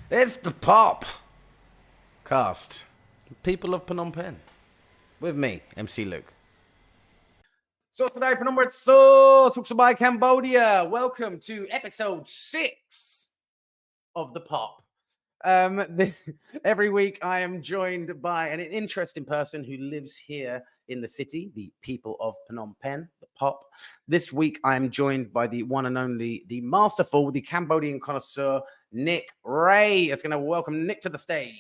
It's the POPP-Cast. People of Phnom Penh. With me, MC Luke. So today, Phnom Penh, so Suksubhai, Cambodia. Welcome to episode 6 of the POPP. Every week I am joined by an interesting person who lives here in the city, the people of Phnom Penh, the POPP. This week I am joined by the one and only, the masterful, the Cambodian connoisseur, Nick Ray. It's going to welcome Nick to the stage.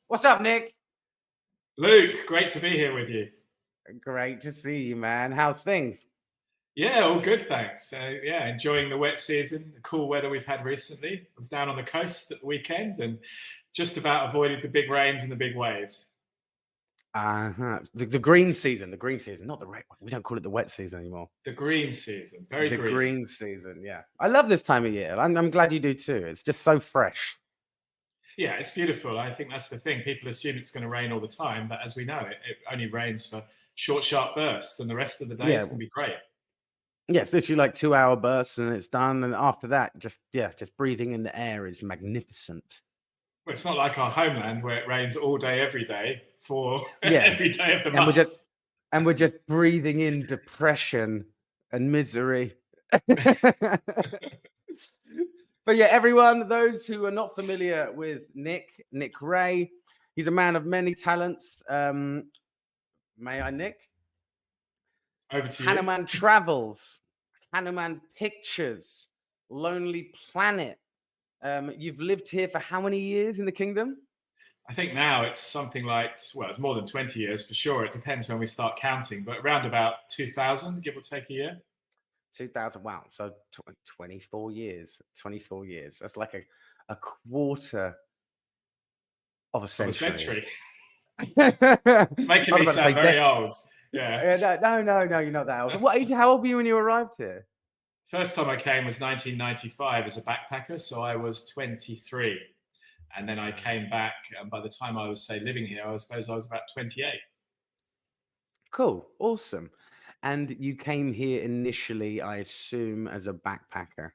What's up, Nick? Luke, great to be here with you. Great to see you, man. How's things? Yeah, all good, thanks. Enjoying the wet season, the cool weather we've had recently. I was down on the coast at the weekend and just about avoided the big rains and the big waves. The green season, not the red one. We don't call it the wet season anymore. The green season, very the green. The green season, yeah. I love this time of year. I'm glad you do too. It's just so fresh. Yeah, it's beautiful. I think that's the thing. People assume it's going to rain all the time, but as we know, it only rains for short, sharp bursts, and the rest of the day it's going to be great. Yeah, it's literally like 2-hour bursts and it's done. And after that, just breathing in the air is magnificent. Well, it's not like our homeland where it rains all day, every day for every day of the month. We're just breathing in depression and misery. But yeah, everyone, those who are not familiar with Nick Ray, he's a man of many talents. May I, Nick? Over to you. Hanuman Travels, Hanuman Pictures, Lonely Planet. You've lived here for how many years in the kingdom? I think now it's something like, well, it's more than 20 years for sure. It depends when we start counting, but around about 2000, give or take a year. 2000, wow. So 24 years. 24 years. That's like a quarter of a century. Making me sound very old. Yeah. No, you're not that old. How old were you when you arrived here? First time I came was 1995 as a backpacker, so I was 23. And then I came back, and by the time I was, say, living here, I suppose I was about 28. Cool. Awesome. And you came here initially, I assume, as a backpacker.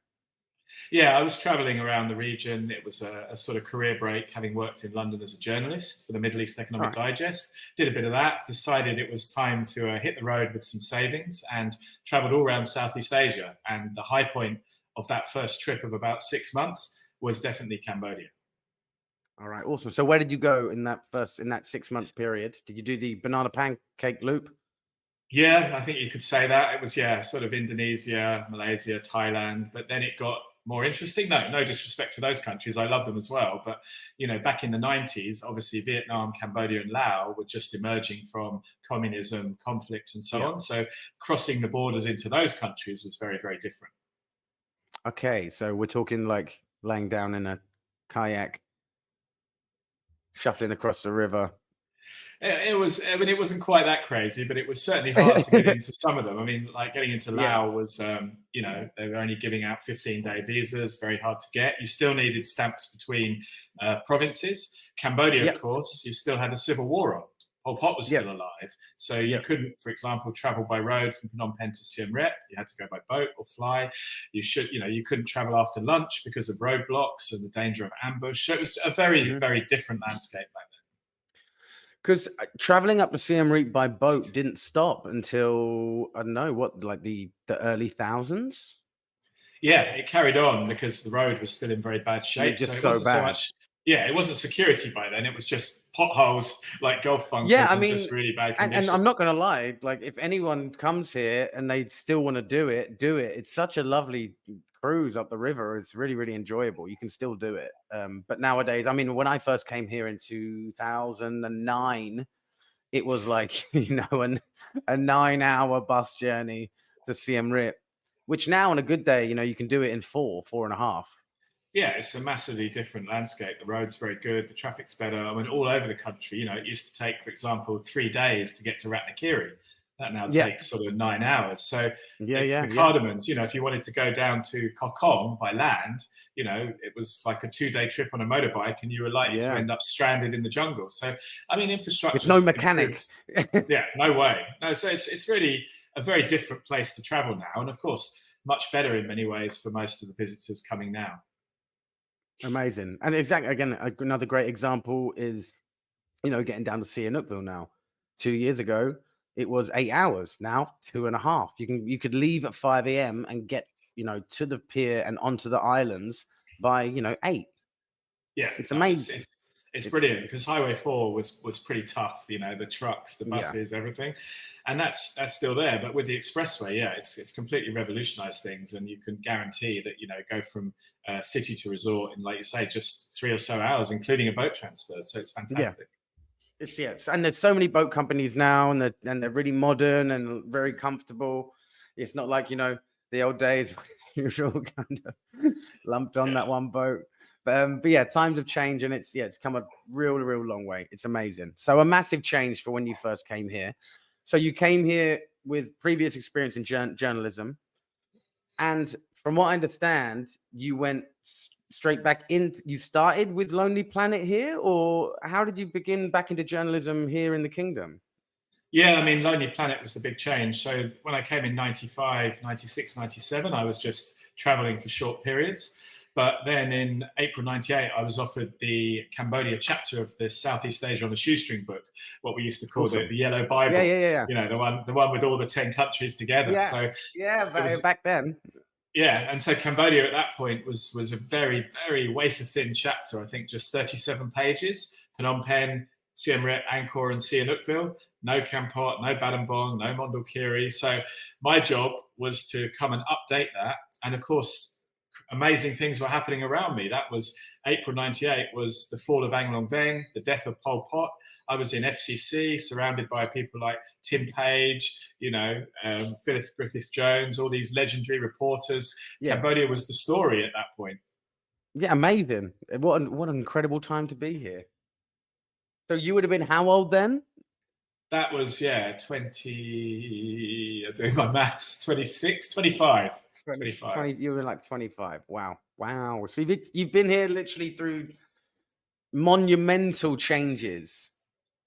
Yeah, I was traveling around the region. It was a sort of career break, having worked in London as a journalist for the Middle East Economic Digest. Did a bit of that, decided it was time to hit the road with some savings, and traveled all around Southeast Asia. And the high point of that first trip of about 6 months was definitely Cambodia. All right, awesome. So where did you go in that 6 months period? Did you do the banana pancake loop? Yeah, I think you could say that. It was, sort of Indonesia, Malaysia, Thailand, but then it got more interesting. No disrespect to those countries. I love them as well. But, back in the 90s, obviously Vietnam, Cambodia and Laos were just emerging from communism, conflict and so on. So crossing the borders into those countries was very, very different. Okay, so we're talking like laying down in a kayak, shuffling across the river. It wasn't quite that crazy, but it was certainly hard to get into some of them. I mean, like getting into Laos was, they were only giving out 15-day visas, very hard to get. You still needed stamps between provinces. Cambodia, of course, you still had a civil war on. Pol Pot was still alive. So you couldn't, for example, travel by road from Phnom Penh to Siem Reap. You had to go by boat or fly. You couldn't travel after lunch because of roadblocks and the danger of ambush. So it was a very, very different landscape back then. Because traveling up the Siem Reap by boat didn't stop until, I don't know, like the early thousands? Yeah, it carried on because the road was still in very bad shape. Just so bad. So much, it wasn't security by then. It was just potholes like golf bunkers just really bad conditions. And I'm not going to lie, like if anyone comes here and they still want to do it. It's such a lovely cruise up the river. It's really, really enjoyable. You can still do it. But nowadays, I mean, when I first came here in 2009, it was like, a 9-hour bus journey to Siem Reap, which now on a good day, you can do it in 4.5. Yeah, it's a massively different landscape. The road's very good. The traffic's better. I mean, all over the country, it used to take, for example, 3 days to get to Ratnakiri. That now takes sort of 9 hours. So the Cardamons, if you wanted to go down to Kokong by land, it was like a 2-day trip on a motorbike and you were likely to end up stranded in the jungle. So, I mean, infrastructure. With no mechanic. Yeah, no way. No, so it's really a very different place to travel now. And of course, much better in many ways for most of the visitors coming now. Amazing. And exactly, again, another great example is, getting down to Sihanoukville now. 2 years ago, it was 8 hours. Now 2.5. You could leave at 5 a.m. and get, to the pier and onto the islands by, 8. Yeah, It's no, amazing. it's It's brilliant, because Highway 4 was pretty tough. The trucks, the yeah, buses, everything, and that's still there. But with the expressway, yeah, it's completely revolutionised things, and you can guarantee that go from city to resort in, like you say, just 3 or so hours, including a boat transfer. So it's yeah. fantastic. And there's so many boat companies now, and they're really modern and very comfortable. It's not like the old days when you were all kind of lumped on that one boat. But yeah, times have changed, and it's come a real long way. It's amazing. So a massive change for when you first came here. So you came here with previous experience in journalism, and from what I understand, you went straight back in. You started with Lonely Planet here, or how did you begin back into journalism here in the kingdom? Yeah, I mean, Lonely Planet was the big change. So when I came in 95, 96, 97, I was just traveling for short periods. But then in April 98, I was offered the Cambodia chapter of the Southeast Asia on a Shoestring book, what we used to call Awesome. the Yellow Bible. Yeah. The one with all the 10 countries together. Yeah, So yeah, back then. yeah, and so Cambodia at that point was a very, very wafer thin chapter. I think just 37 pages. Phnom Penh, Siem Reap, Angkor, and Sihanoukville. No Kampot, no Battambang, no Mondulkiri. So my job was to come and update that. And of course, amazing things were happening around me. That was April 98 was the fall of Ang Long Veng, the death of Pol Pot. I was in FCC, surrounded by people like Tim Page, Philip Griffith-Jones, all these legendary reporters. Yeah. Cambodia was the story at that point. Yeah, amazing. What an incredible time to be here. So you would have been how old then? That was, 20, I'm doing my maths, 26, 25. 20, you were like 25. Wow. So you've been here literally through monumental changes.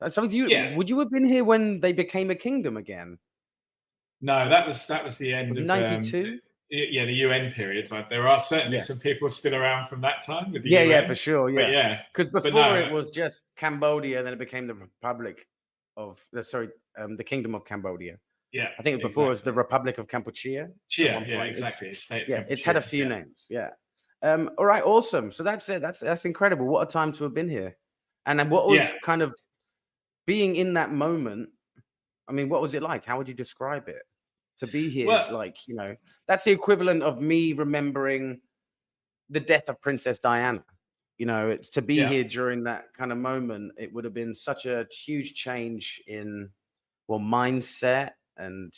So would you have been here when they became a kingdom again? No, that was the end of 92. The UN period. Like, there are certainly some people still around from that time with the UN. Yeah, for sure. Yeah, because before it was just Cambodia, then it became the Republic of the Kingdom of Cambodia. Yeah, I think before it was the Republic of Kampuchea. Yeah, exactly. It's had a few names. Yeah. All right, awesome. So that's it. That's incredible. What a time to have been here. And then what was kind of being in that moment? I mean, what was it like? How would you describe it? To be here, that's the equivalent of me remembering the death of Princess Diana. It's to be here during that kind of moment. It would have been such a huge change in mindset, and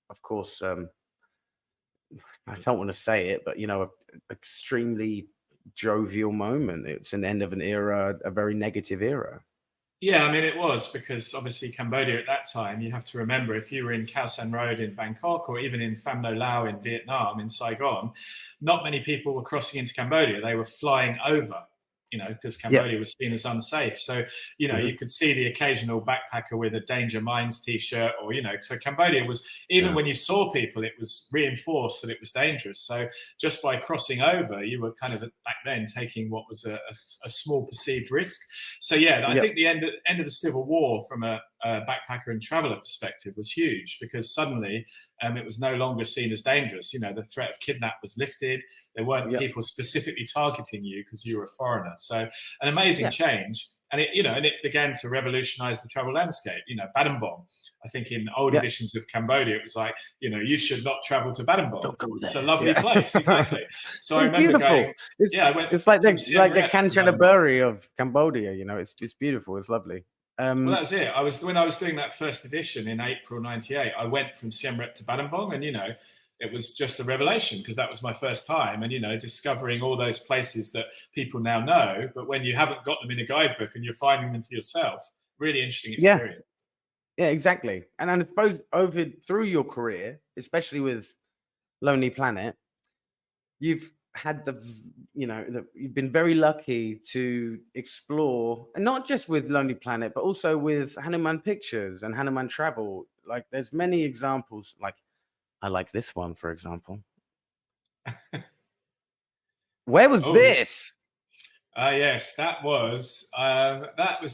of course, I don't want to say it, but extremely jovial moment. It's an end of an era, a very negative era. Yeah, I mean, it was, because obviously Cambodia at that time, you have to remember, if you were in Khao San Road in Bangkok, or even in Pham Nho Lao in Vietnam, in Saigon, not many people were crossing into Cambodia. They were flying over, because Cambodia was seen as unsafe. So, you could see the occasional backpacker with a Danger Mines t-shirt, or, so Cambodia was, even when you saw people, it was reinforced that it was dangerous. So just by crossing over, you were kind of back then taking what was a small perceived risk. So I think the end of the Civil War, from a backpacker and traveler perspective, was huge, because suddenly it was no longer seen as dangerous. The threat of kidnap was lifted. There weren't people specifically targeting you because you were a foreigner. So an amazing change. And it began to revolutionize the travel landscape. Battambang, I think in old editions of Cambodia, it was like, you should not travel to Battambang. Don't go there. It's a lovely place, exactly. So I remember beautiful. going. It's like the Kanchanaburi of Cambodia. It's beautiful. It's lovely. Well, that's it. When I was doing that first edition in April 98, I went from Siem Reap to Battambang, and it was just a revelation, because that was my first time, and discovering all those places that people now know, but when you haven't got them in a guidebook and you're finding them for yourself, really interesting experience. Yeah, exactly. And I suppose through your career, especially with Lonely Planet, you've had you've been very lucky to explore, and not just with Lonely Planet, but also with Hanuman Pictures and Hanuman Travel. Like, there's many examples. Like, I like this one, for example. Where was this? Yes, that was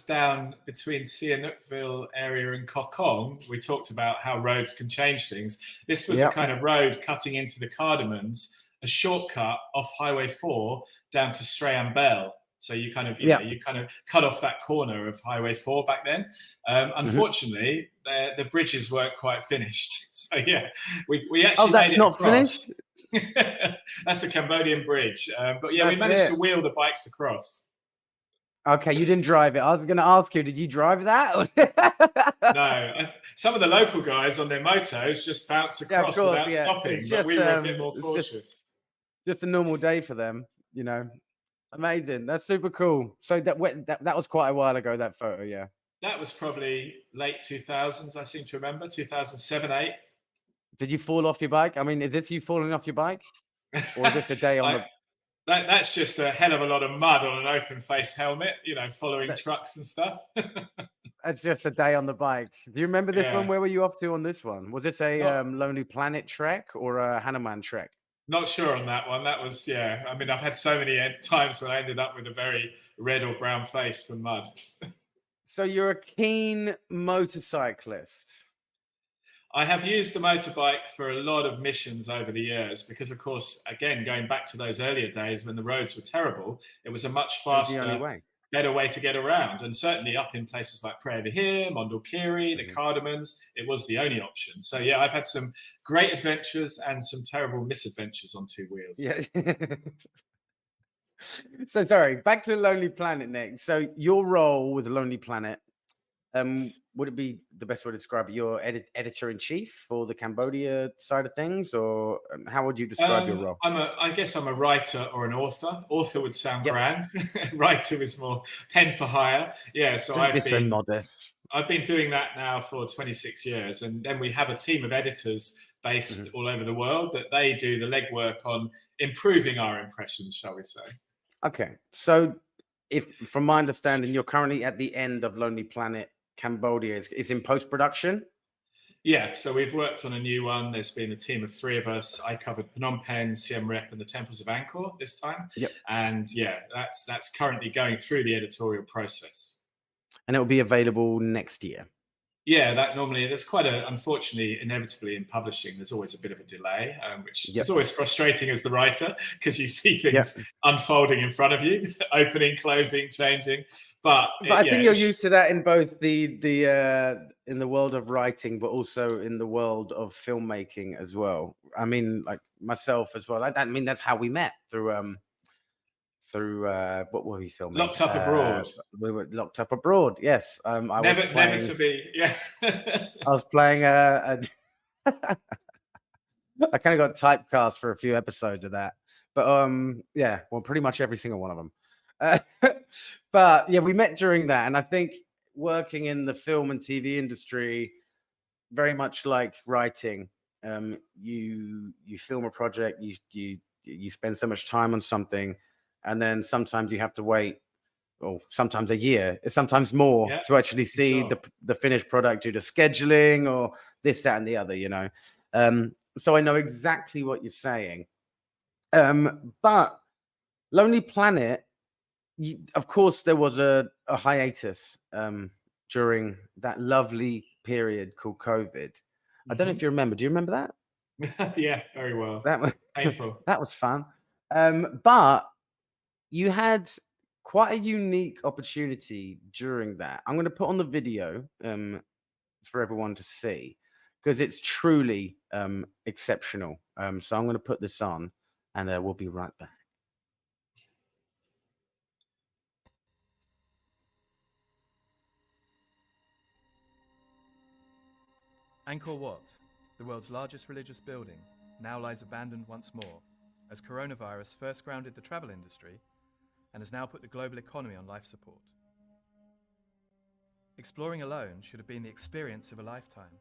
down between Sihanoukville area and Koh Kong. We talked about how roads can change things. This was a Yep. kind of road cutting into the Cardamons, a shortcut off Highway 4 down to Strahan Bell. So you kind of, you know, Yep. you kind of cut off that corner of Highway 4 back then. Unfortunately, the bridges weren't quite finished. So yeah, we actually that's made it not across. finished. That's a Cambodian bridge. But yeah, we That's managed to it. wheel the bikes across. Okay, you didn't drive it. I was going to ask you, did you drive that? No, some of the local guys on their motos just bounce Yeah, of across course. without Yeah, stopping, but we were a bit more it's cautious. just a normal day for them. You know, amazing. That's super cool. So that was quite a while ago. That photo, yeah. That was probably late 2000s, I seem to remember, 2007, 8. Did you fall off your bike? I mean, is this you falling off your bike, or is this a day on the? That's just a hell of a lot of mud on an open face helmet, you know, following That, trucks and stuff. that's just a day on the bike. Do you remember this one? Yeah. Where were you off to on this one? Was this a Not Lonely Planet trek or a Hanuman trek? not sure on that one. That was, yeah. I mean, I've had so many times when I ended up with a very red or brown face from mud. So you're a keen motorcyclist. I have used the motorbike for a lot of missions over the years because, of course, again, going back to those earlier days when the roads were terrible, it was a much It was the only faster, way. better way to get around. And certainly up in places like Prayavahir, Mondulkiri, the Cardamons, it was the only option. So, yeah, I've had some great adventures and some terrible misadventures on two wheels. Yeah. So sorry, back to Lonely Planet next. So your role with Lonely Planet, would it be the best way to describe it? You're editor in chief for the Cambodia side of things, or how would you describe your role? I guess I'm a writer or an author. Author would sound Yep. grand. Writer is more pen for hire. Yeah, so Don't be so modest. I've been doing that now for 26 years, and then we have a team of editors based all over the world that they do the legwork on improving our impressions, shall we say? Okay, so if from my understanding, you're currently at the end of Lonely Planet Cambodia. It's in post production. Yeah, so we've worked on a new one. There's been a team of 3 of us. I covered Phnom Penh, Siem Reap, and the Temples of Angkor this time. Yep. And yeah, that's currently going through the editorial process. And it will be available next year. Yeah, that's quite unfortunately, inevitably in publishing, there's always a bit of a delay, which is always frustrating as the writer because you see things unfolding in front of you, opening, closing, changing. But I think you're used to that in both the in the world of writing, but also in the world of filmmaking as well. I mean, like myself as well. I mean, that's how we met through what were we filming? Locked Up Abroad. We were Locked Up Abroad. Yes. Never to be. Yeah. I was playing I kind of got typecast for a few episodes of that, but yeah, well, pretty much every single one of them. But yeah, we met during that, and I think working in the film and TV industry, very much like writing, you film a project, you spend so much time on something. And then sometimes you have to wait, or sometimes a year, sometimes more, to actually see the finished product due to scheduling or this, that, and the other, you know. So I know exactly what you're saying. But Lonely Planet, of course, there was a hiatus during that lovely period called COVID. I don't know if you remember. Do you remember that? Yeah, very well. That was painful. That was fun. But you had quite a unique opportunity during that. I'm going to put on the video for everyone to see because it's truly exceptional. So I'm going to put this on and we'll be right back. Angkor Wat, the world's largest religious building, now lies abandoned once more as coronavirus first grounded the travel industry and has now put the global economy on life support. Exploring alone should have been the experience of a lifetime,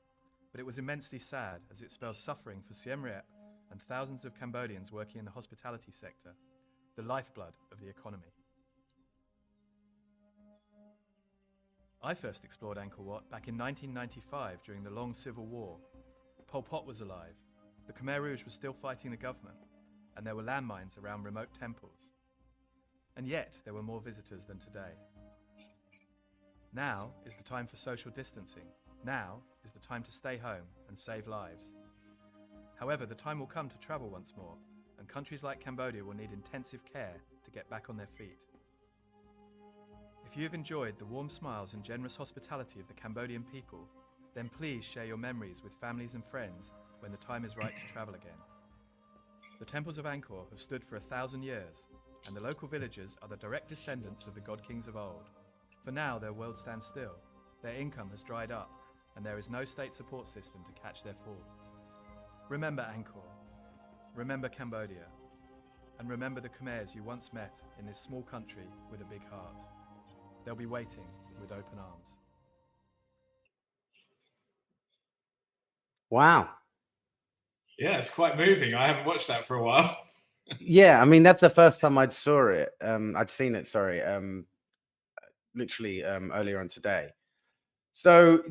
but it was immensely sad as it spells suffering for Siem Reap and thousands of Cambodians working in the hospitality sector, the lifeblood of the economy. I first explored Angkor Wat back in 1995 during the long civil war. Pol Pot was alive, the Khmer Rouge was still fighting the government, and there were landmines around remote temples. and yet there were more visitors than today. Now is the time for social distancing. Now is the time to stay home and save lives. However, the time will come to travel once more, and countries like Cambodia will need intensive care to get back on their feet. If you have enjoyed the warm smiles and generous hospitality of the Cambodian people, then please share your memories with families and friends when the time is right to travel again. The temples of Angkor have stood for 1,000 years, and the local villagers are the direct descendants of the god kings of old. For now, their world stands still, their income has dried up, and there is no state support system to catch their fall. Remember Angkor, remember Cambodia, and remember the Khmers you once met in this small country with a big heart. They'll be waiting with open arms. Wow. Yeah, it's quite moving. I haven't watched that for a while. Yeah, I mean, that's the first time I'd seen it, sorry, literally earlier on today. So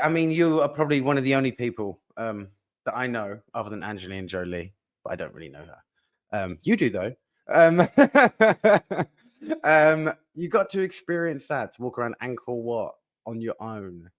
I mean, you are probably one of the only people that I know, other than Angelina Jolie, but I don't really know her. You do though. You got to experience that, to walk around Angkor Wat on your own.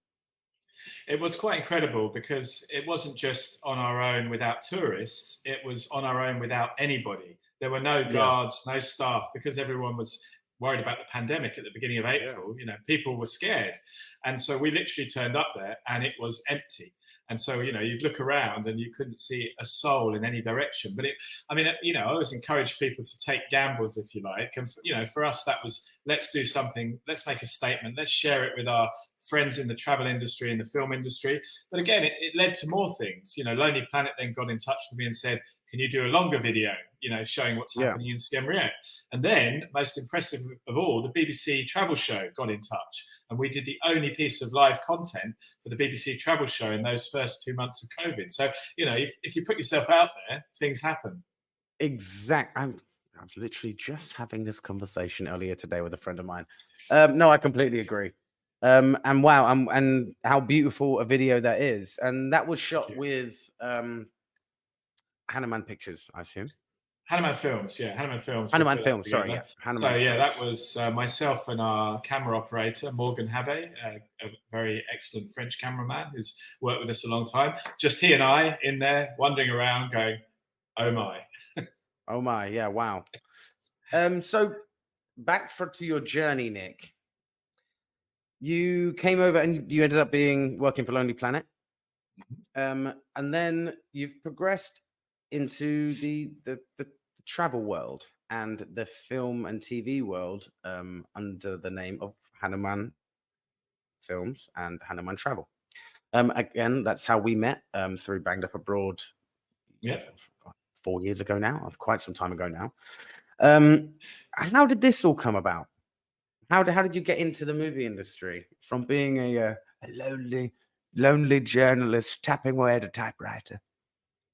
It was quite incredible because it wasn't just on our own without tourists, it was on our own without anybody. There were no guards, no staff, because everyone was worried about the pandemic at the beginning of April. You know, people were scared. And so we literally turned up there and it was empty. And so, you know, you'd look around and you couldn't see a soul in any direction. But I always encourage people to take gambles, if you like. And, you know, for us, that was, let's do something, let's make a statement, let's share it with our friends in the travel industry and the film industry. But again, it led to more things. You know, Lonely Planet then got in touch with me and said, can you do a longer video, you know, showing what's happening in Siem Reap? And then, most impressive of all, the BBC Travel Show got in touch. And we did the only piece of live content for the BBC Travel Show in those first 2 months of COVID. So, you know, if you put yourself out there, things happen. Exactly. I was literally just having this conversation earlier today with a friend of mine. No, I completely agree. And wow, and how beautiful a video that is. And that was shot with Hanuman Pictures, I assume. Hanuman Films, yeah, Hanuman Films. Hanuman Films, sorry, yeah. Hanuman Films. That was myself and our camera operator, Morgan Have, a very excellent French cameraman who's worked with us a long time. Just he and I in there, wandering around going, oh my. Oh my, yeah, wow. So back to your journey, Nick. You came over and you ended up working for Lonely Planet. And then you've progressed into the travel world and the film and TV world under the name of Hanuman Films and Hanuman Travel. Again, that's how we met through Banged Up Abroad. Yeah, 4 years ago now, quite some time ago now. How did this all come about? How did you get into the movie industry from being a lonely journalist tapping away at a typewriter?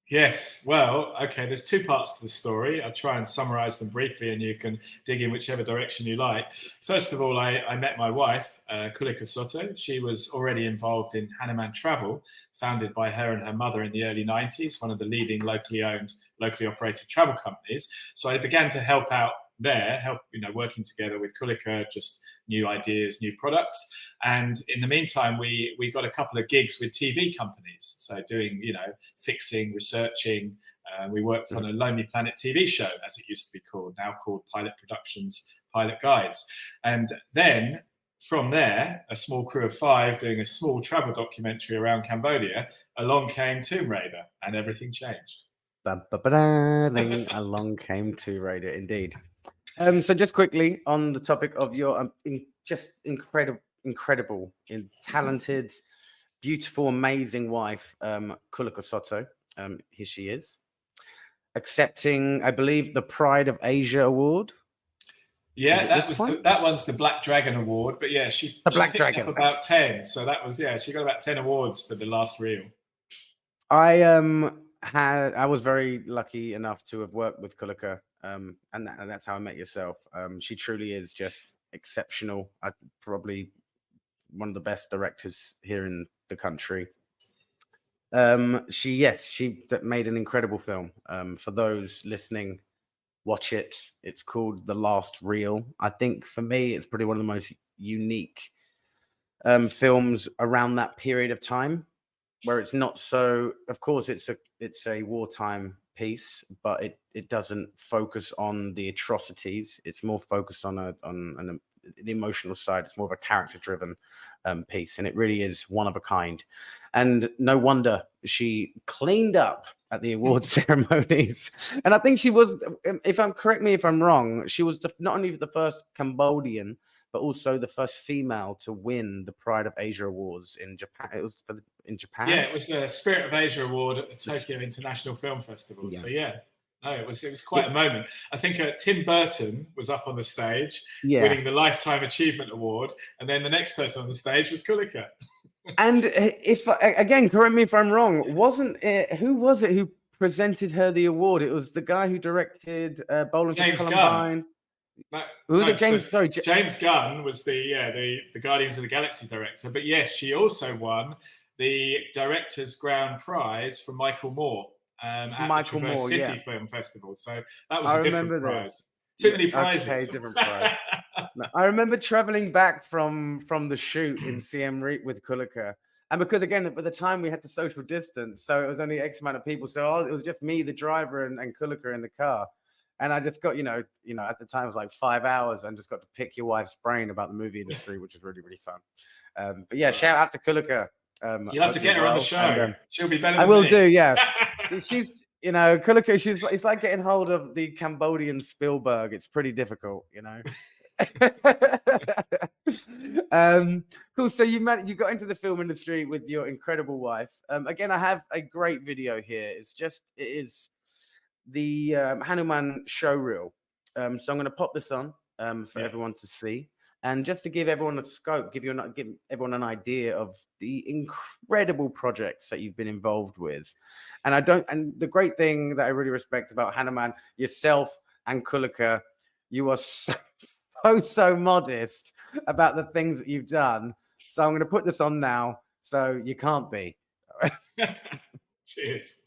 Yes. Well, okay, there's two parts to the story. I'll try and summarize them briefly and you can dig in whichever direction you like. First of all, I met my wife, Kulika Soto. She was already involved in Hanuman Travel, founded by her and her mother in the early 90s, one of the leading locally owned, locally operated travel companies. So I began to help out there, working together with Kulika, just new ideas, new products. And in the meantime, we got a couple of gigs with TV companies. So doing, fixing, researching. We worked on a Lonely Planet TV show, as it used to be called, now called Pilot Productions, Pilot Guides. And then from there, a small crew of 5 doing a small travel documentary around Cambodia, along came Tomb Raider and everything changed. Then along came Tomb Raider, indeed. So just quickly on the topic of your just incredible, talented, beautiful, amazing wife, Kulika Soto. Here she is, accepting, I believe, the Pride of Asia Award. Yeah, that one's the Black Dragon Award, but yeah, she picked up about 10. So that was, she got about 10 awards for the last reel. I was very lucky enough to have worked with Kulika, and that's how I met yourself. She truly is just exceptional. Probably one of the best directors here in the country. She made an incredible film. For those listening, watch it. It's called The Last Reel. I think for me, it's probably one of the most unique films around that period of time, where it's not so. Of course, it's a wartime piece, but it doesn't focus on the atrocities. It's more focused on the emotional side. It's more of a character-driven piece, and it really is one of a kind. And no wonder she cleaned up at the award ceremonies. And I think she was, correct me if I'm wrong, she was not only the first Cambodian, but also the first female to win the Pride of Asia Awards in Japan. It was in Japan. Yeah, it was the Spirit of Asia Award at the Tokyo International Film Festival. Yeah. So yeah, no, it was quite a moment. I think Tim Burton was up on the stage winning the Lifetime Achievement Award, and then the next person on the stage was Kulika. And if again, correct me if I'm wrong, who was it who presented her the award? It was the guy who directed Bowling for Columbine. James Gunn was the Guardians of the Galaxy director, but yes, she also won the Director's Grand Prize from Michael Moore at the Traverse City Film Festival. So that was a different prize. Too many prizes. Okay, different prize. No, I remember traveling back from the shoot in Siem Reap with Kulika. And because, again, at the time we had to social distance, so it was only X amount of people. So it was just me, the driver, and Kulika in the car. And I just got, at the time it was like 5 hours, and just got to pick your wife's brain about the movie industry, which was really, really fun. But yeah, shout out to Kulika. You'll have to get her on the show. And, she'll be better than I will me. do, yeah. She's, Kulika, it's like getting hold of the Cambodian Spielberg. It's pretty difficult, Cool. So you got into the film industry with your incredible wife. Again, I have a great video here. It is the Hanuman show reel. So I'm going to pop this on for everyone to see, and just to give everyone a scope, give everyone an idea of the incredible projects that you've been involved with. And the great thing that I really respect about Hanuman, yourself and Kulika, you are so modest about the things that you've done. So I'm going to put this on now, so you can't be. Cheers.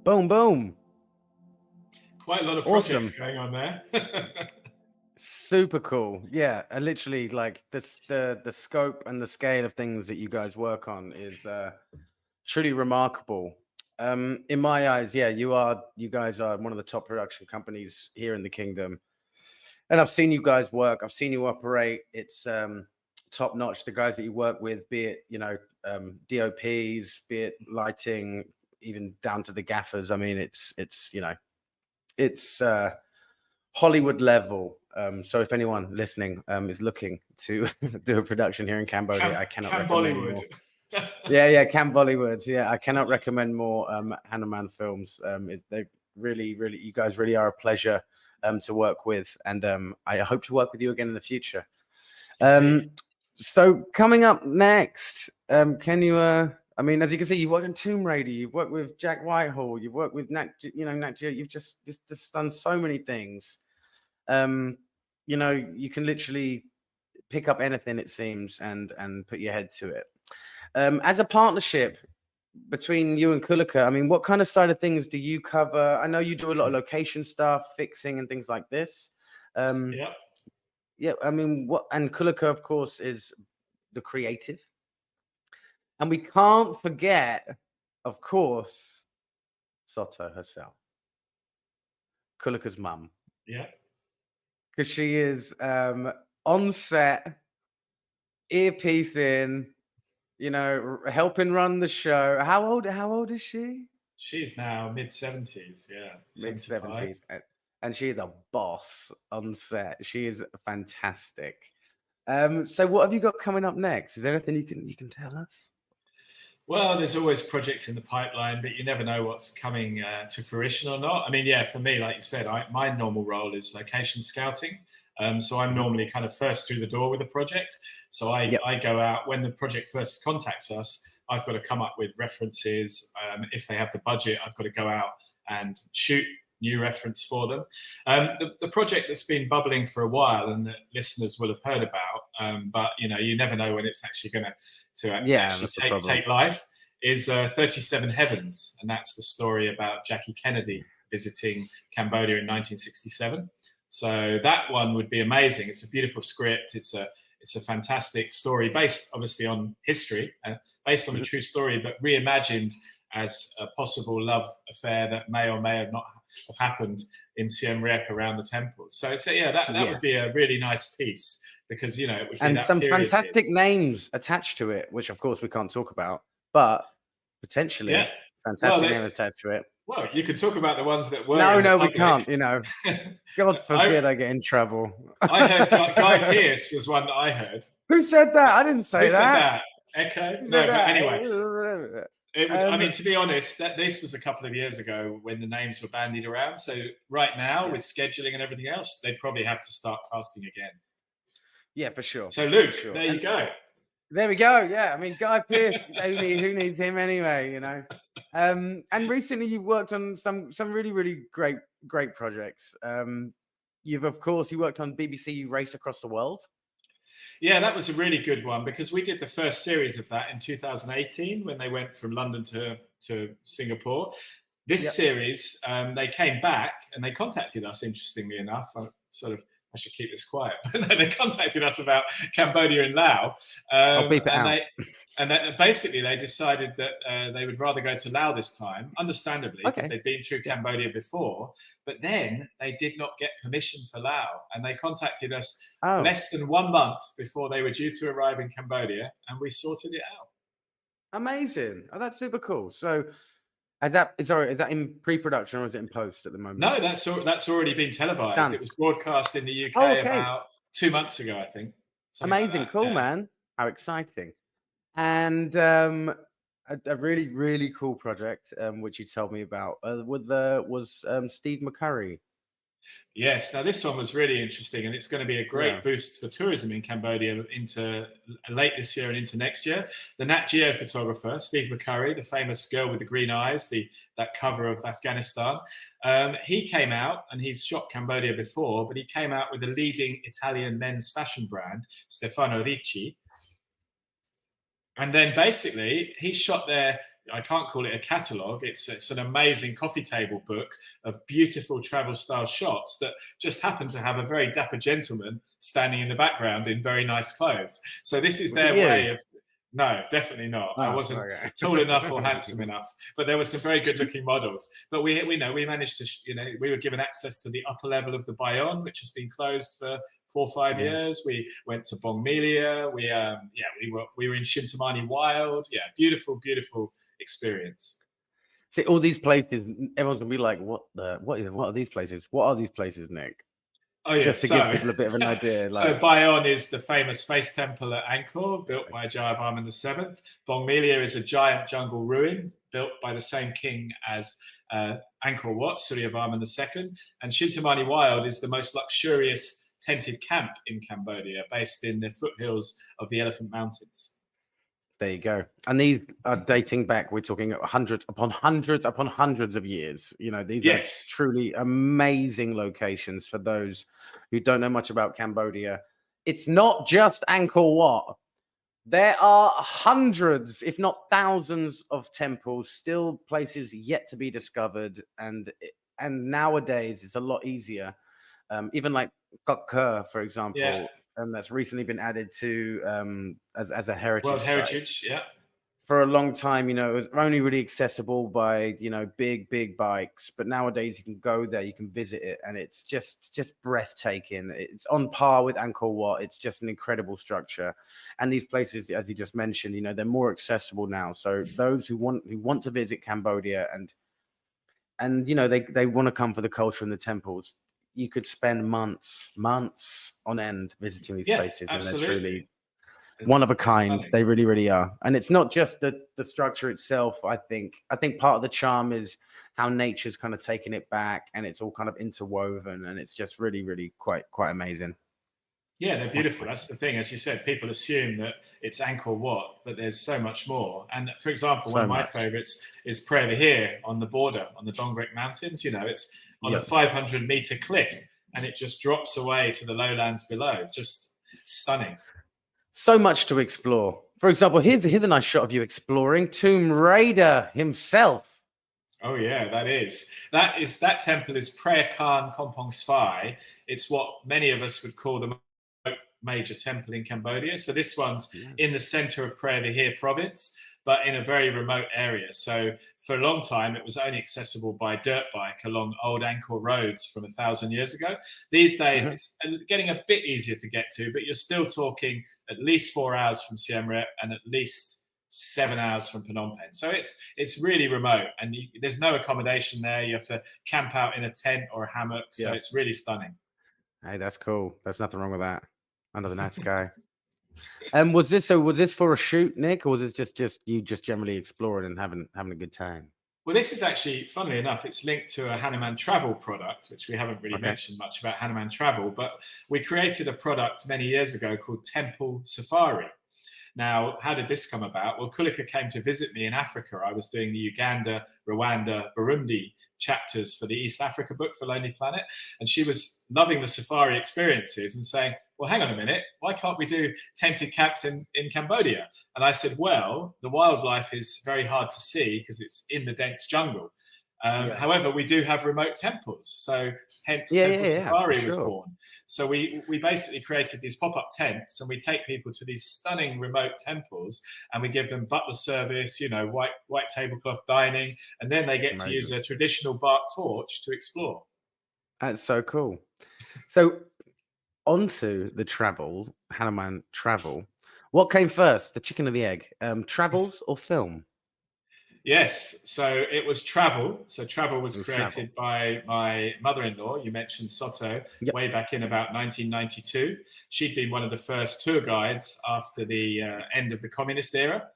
Boom, boom. Quite a lot of projects going on there. Super cool. Yeah, literally, like the scope and the scale of things that you guys work on is truly remarkable. In my eyes, yeah, you guys are one of the top production companies here in the kingdom. And I've seen you guys work. I've seen you operate. It's top notch. The guys that you work with, be it DOPs, be it lighting, even down to the gaffers. I mean, it's Hollywood level. So if anyone listening is looking to do a production here in Cambodia, I cannot recommend more. Yeah, Camp Bollywood. Yeah, I cannot recommend more Hanuman films. They really, you guys really are a pleasure to work with, and I hope to work with you again in the future. So coming up next, can you? I mean, as you can see, you've worked in Tomb Raider, you've worked with Jack Whitehall, you've worked with Nat Geo. You've just done so many things. You can literally pick up anything, it seems, and put your head to it. As a partnership between you and Kulika, I mean, what kind of side of things do you cover? I know you do a lot of location stuff, fixing and things like this. Yeah, I mean, and Kulika, of course, is the creative. And we can't forget, of course, Soto herself, Kulika's mum. Yeah. Because she is on set, earpiece in, helping run the show. How old is she? She's now mid-70s, yeah. Mid-70s. And she is a boss on set. She is fantastic. So what have you got coming up next? Is there anything you can tell us? Well, there's always projects in the pipeline, but you never know what's coming to fruition or not. I mean, yeah, for me, like you said, my normal role is location scouting. So I'm normally kind of first through the door with a project. So I go out when the project first contacts us. I've got to come up with references. If they have the budget, I've got to go out and shoot new reference for them. The project that's been bubbling for a while and that listeners will have heard about, but you never know when it's actually going to actually take life, is 37 Heavens. And that's the story about Jackie Kennedy visiting Cambodia in 1967. So that one would be amazing. It's a beautiful script. It's a fantastic story based obviously on history, based on a true story, but reimagined as a possible love affair that may or may have not have happened in Siem Reap around the temples. So that would be a really nice piece, because it would be and that some fantastic names attached to it, which of course we can't talk about, but potentially fantastic names attached to it. Well, you could talk about the ones that were. No, we can't. God forbid I get in trouble. I heard Guy Pearce was one that I heard. Who said that? I didn't say that. Said that? Echo? No, but anyway. I mean, to be honest, this was a couple of years ago when the names were bandied around. So right now, with scheduling and everything else, they'd probably have to start casting again. Yeah, for sure. So Luke, there you go. There we go. Yeah, I mean, Guy Pearce. Who needs him anyway? And recently you've worked on some really, really great projects. You worked on BBC Race Across the World. Yeah, that was a really good one, because we did the first series of that in 2018 when they went from London to Singapore. This series, they came back and they contacted us, interestingly enough. I should keep this quiet. But they contacted us about Cambodia and Laos. I'll beep it out. Basically, they decided that they would rather go to Laos this time, understandably, because they'd been through Cambodia before. But then they did not get permission for Laos. And they contacted us less than 1 month before they were due to arrive in Cambodia. And we sorted it out. Amazing. Oh, that's super cool. So is that in pre-production or is it in post at the moment? No, that's already been televised. Done. It was broadcast in the UK about 2 months ago, I think. Amazing, cool, man. How exciting. And a really, really cool project, which you told me about, was Steve McCurry. Yes, now this one was really interesting, and it's going to be a great boost for tourism in Cambodia into late this year and into next year. The Nat Geo photographer, Steve McCurry, the famous girl with the green eyes, that cover of Afghanistan, he came out, and he's shot Cambodia before, but he came out with a leading Italian men's fashion brand, Stefano Ricci. And then basically he shot their, I can't call it a catalogue, it's an amazing coffee table book of beautiful travel style shots that just happen to have a very dapper gentleman standing in the background in very nice clothes. So this is their way of... No, definitely not. I wasn't tall enough or handsome enough, but there were some very good looking models. But we managed to, we were given access to the upper level of the Bayonne, which has been closed for 4 or 5 years. We went to Bong Melia. We were in Shintamani Wild. Yeah, beautiful experience. See, all these places, everyone's gonna be like, what are these places? What are these places, Nick? Oh yeah, just to give people a bit of an idea. so Like, Bayon is the famous face temple at Angkor, built by Jayavarman VII. Bongmelia is a giant jungle ruin built by the same king as Angkor Wat, Suryavarman II. And Shintamani Wild is the most luxurious tented camp in Cambodia, based in the foothills of the Elephant Mountains. there you go. And these are dating back, we're talking hundreds upon hundreds upon hundreds of years. You know, these are truly amazing locations for those who don't know much about Cambodia. It's not just Angkor Wat. There are hundreds, if not thousands, of temples, still places yet to be discovered. And nowadays, it's a lot easier. Even like Kok Kur, for example, and that's recently been added to as a heritage World site. Heritage, yeah. For a long time, you know, it was only really accessible by, you know, big bikes. But nowadays, you can go there, you can visit it, and it's just breathtaking. It's on par with Angkor Wat. It's just an incredible structure, and these places, as you just mentioned, you know, they're more accessible now. So those who want to visit Cambodia and you know they want to come for the culture and the temples, you could spend months on end visiting these places, absolutely. and they're truly one of a kind. They really are. And it's not just the structure itself. I think part of the charm is how nature's kind of taken it back, and it's all kind of interwoven, and it's just really quite amazing. Yeah, they're beautiful. That's the thing. As you said, people assume that it's Angkor Wat, but there's so much more. And for example, one of my favorites is Praya Vihear on the border, on the Dongrek Mountains. You know, it's on a 500-meter cliff, and it just drops away to the lowlands below. Just stunning. So much to explore. For example, here's a nice shot of you exploring Tomb Raider himself. Oh yeah, that temple is Preah Khan Kompong Sphai. It's what many of us would call the major temple in Cambodia. So this one's in the center of Praya Vihear province, but in a very remote area. So for a long time, it was only accessible by dirt bike along old Angkor roads from 1,000 years ago. These days, it's getting a bit easier to get to, but you're still talking at least 4 hours from Siem Reap and at least 7 hours from Phnom Penh. So it's really remote, and there's no accommodation there. You have to camp out in a tent or a hammock. So it's really stunning. Hey, that's cool. There's nothing wrong with that. Under the night sky. Was this for a shoot, Nick, or was it just you generally exploring and having a good time? Well, this is actually, funnily enough, it's linked to a Hanuman Travel product, which we haven't really mentioned much about Hanuman Travel, but we created a product many years ago called Temple Safari. Now, how did this come about? Well, Kulika came to visit me in Africa. I was doing the Uganda, Rwanda, Burundi chapters for the East Africa book for Lonely Planet. And she was loving the safari experiences and saying, well, hang on a minute, why can't we do tented camps in Cambodia? And I said, well, the wildlife is very hard to see because it's in the dense jungle. However, we do have remote temples, so hence Temple Safari was born. So we basically created these pop-up tents, and we take people to these stunning remote temples, and we give them butler service, you know, white tablecloth dining, and then they get to use a traditional bark torch to explore. That's so cool. So onto the travel, Hanuman Travel. What came first, the chicken or the egg? Travels or film? Yes, so it was travel. So travel was created by my mother-in-law. You mentioned Soto way back in about 1992. She'd been one of the first tour guides after the end of the communist era.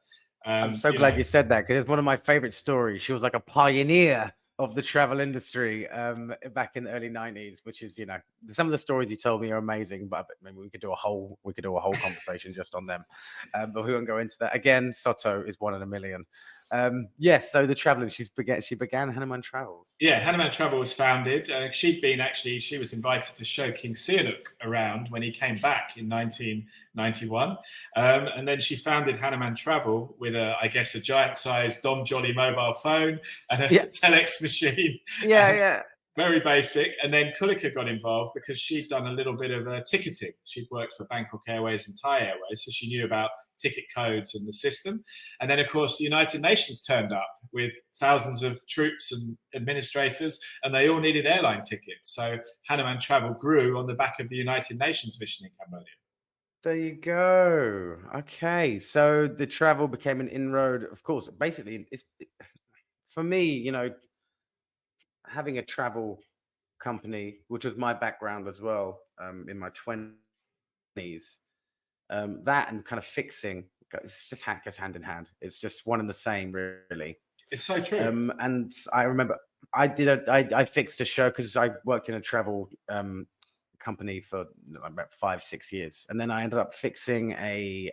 I'm so glad you said that, because it's one of my favorite stories. She was like a pioneer of the travel industry back in the early 90s, which is, you know, some of the stories you told me are amazing, but maybe we could do a whole conversation just on them, but we won't go into that. Again, Soto is one in a million. Yes, so the traveling, she began Hanuman Travels. Yeah, Hanuman Travel was founded. She was invited to show King Sihanouk around when he came back in 1991. And then she founded Hanuman Travel with a giant-sized Dom Jolly mobile phone and a telex machine. Very basic. And then Kulika got involved because she'd done a little bit of ticketing. She'd worked for Bangkok Airways and Thai Airways, so she knew about ticket codes and the system. And then, of course, the United Nations turned up with thousands of troops and administrators, and they all needed airline tickets. So Hanuman Travel grew on the back of the United Nations mission in Cambodia. There you go. Okay, so the travel became an inroad. Of course, basically, for me, you know, having a travel company, which was my background as well, in my 20s. That and kind of fixing, it's just goes hand in hand. It's just one and the same, really. It's so true. And I remember I fixed a show because I worked in a travel company for about 5-6 years, and then I ended up fixing a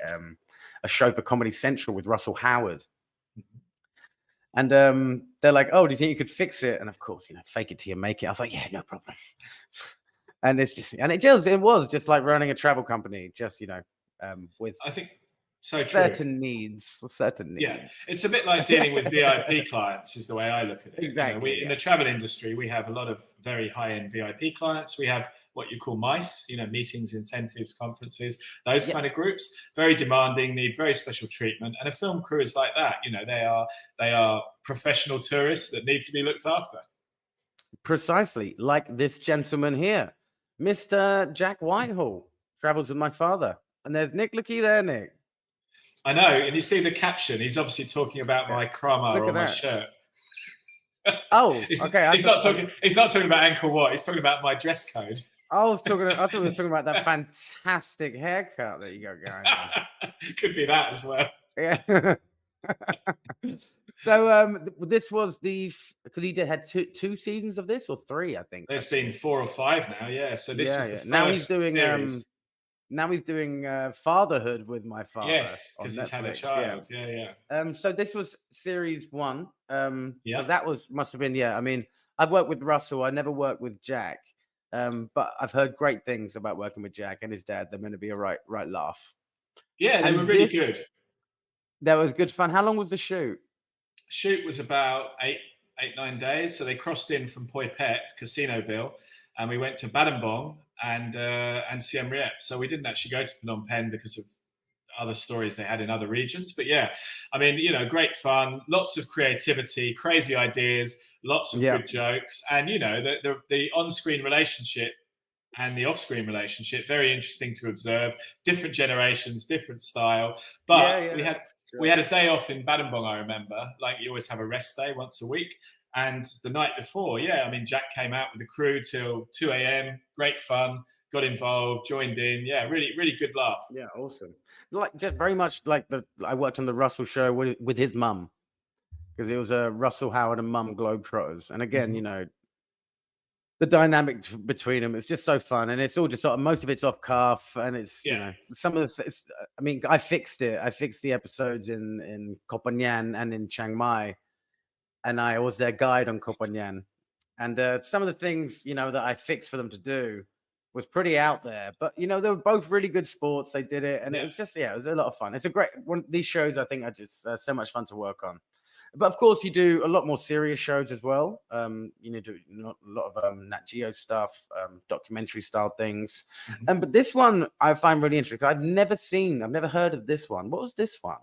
show for Comedy Central with Russell Howard. And they're like, "Oh, do you think you could fix it?" And of course, fake it till you make it. I was like, "Yeah, no problem." And it was just like running a travel company, just with I think so true. certain needs. Yeah, it's a bit like dealing with VIP clients, is the way I look at it. Exactly. In the travel industry, we have a lot of very high-end VIP clients. We have what you call MICE, meetings, incentives, conferences, those kind of groups. Very demanding, need very special treatment. And a film crew is like that. They are professional tourists that need to be looked after. Precisely, like this gentleman here, Mr. Jack Whitehall, travels with my father. And there's Nick. Looky there, Nick. I know, and you see the caption. He's obviously talking about my krama or my shirt. Oh, okay. He's not talking about Angkor Wat. He's talking about my dress code. I thought he was talking about that fantastic haircut that you got going on. Could be that as well. Yeah. So this was because he had two seasons of this, or 3, I think. There's been 4 or 5 now. Yeah. So this was the first now he's doing series. Now he's doing fatherhood with my father. Yes, because he's had a child. Yeah. So this was series 1. So Yeah. that must have been. I mean, I've worked with Russell. I never worked with Jack, but I've heard great things about working with Jack and his dad. They're going to be a right laugh. Yeah, they were really good. That was good fun. How long was the shoot? Shoot was about 8-9 days. So they crossed in from POPP-Cast, Casinoville, and we went to Battambang and Siem Reap. So we didn't actually go to Phnom Penh because of other stories they had in other regions. But yeah, I mean, great fun, lots of creativity, crazy ideas, lots of good jokes, and the on-screen relationship and the off-screen relationship, very interesting to observe. Different generations, different style. But we had a day off in Battambang, I remember. Like, you always have a rest day once a week. And the night before, Jack came out with the crew till 2 a.m. Great fun, got involved, joined in. Yeah, really, really good laugh. Yeah, awesome. Like, just very much like I worked on the Russell show with his mum, because it was a Russell Howard and mum Globetrotters. And again, the dynamic between them, it's just so fun. And it's all just most of it's off cuff. And it's, some of the, I mean, I fixed it. I fixed the episodes in Koh Phangan and in Chiang Mai. And I was their guide on Koh Phangan. And some of the things, that I fixed for them to do was pretty out there. But, they were both really good sports. They did it. And it was just, it was a lot of fun. It's a great one. These shows, I think, are just so much fun to work on. But of course, you do a lot more serious shows as well. You do a lot of Nat Geo stuff, documentary style things. But this one I find really interesting. I've never heard of this one. What was this one?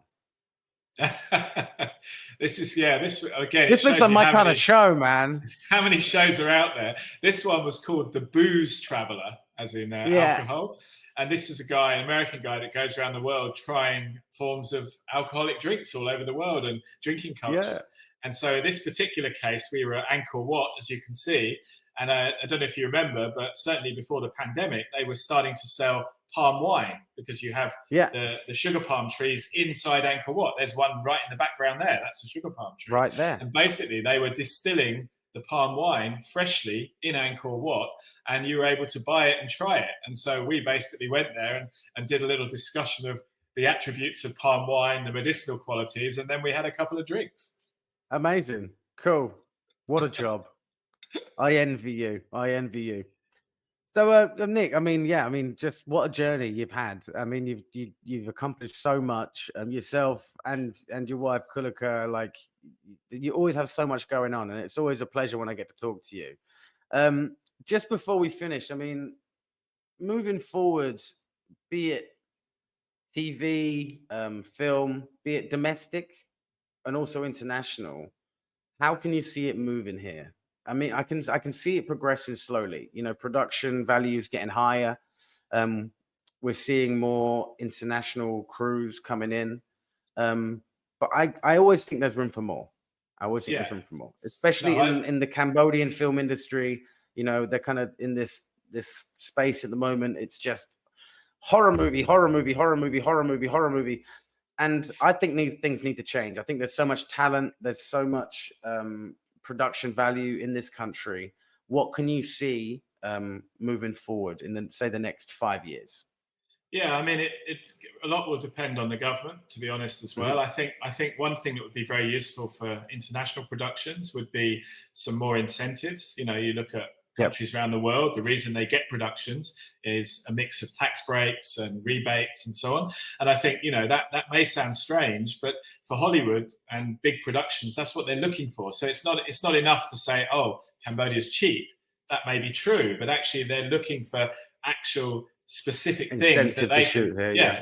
This again. This looks like my kind of show, man. How many shows are out there? This one was called The Booze Traveler, as in alcohol. And this is an American guy that goes around the world trying forms of alcoholic drinks all over the world and drinking culture. Yeah. And so this particular case, we were at Angkor Wat, as you can see. And I don't know if you remember, but certainly before the pandemic, they were starting to sell palm wine, because you have the sugar palm trees inside Angkor Wat. There's one right in the background there. That's a sugar palm tree. Right there. And basically they were distilling the palm wine freshly in Angkor Wat, and you were able to buy it and try it. And so we basically went there and did a little discussion of the attributes of palm wine, the medicinal qualities, and then we had a couple of drinks. Amazing. Cool. What a job. I envy you. So, Nick, just what a journey you've had. I mean, you've accomplished so much, yourself and your wife Kulika. Like, you always have so much going on, and it's always a pleasure when I get to talk to you. Just before we finish, I mean, moving forward, be it TV, film, be it domestic, and also international, how can you see it moving here? I mean, I can see it progressing slowly. Production values getting higher. We're seeing more international crews coming in. But I always think there's room for more. I always think there's room for more, especially in the Cambodian film industry. You know, they're kind of in this space at the moment. It's just horror movie, horror movie, horror movie, horror movie, horror movie. And I think these things need to change. I think there's so much talent. There's so much production value in this country. What can you see moving forward in the next 5 years? Yeah, I mean, it's a lot will depend on the government, to be honest, as well. I think one thing that would be very useful for international productions would be some more incentives. You know, you look at countries around the world, the reason they get productions is a mix of tax breaks and rebates and so on. And I think, you know, that may sound strange, but for Hollywood and big productions, that's what they're looking for. So it's not enough to say, oh, Cambodia's cheap. That may be true, but actually they're looking for actual specific things that they can,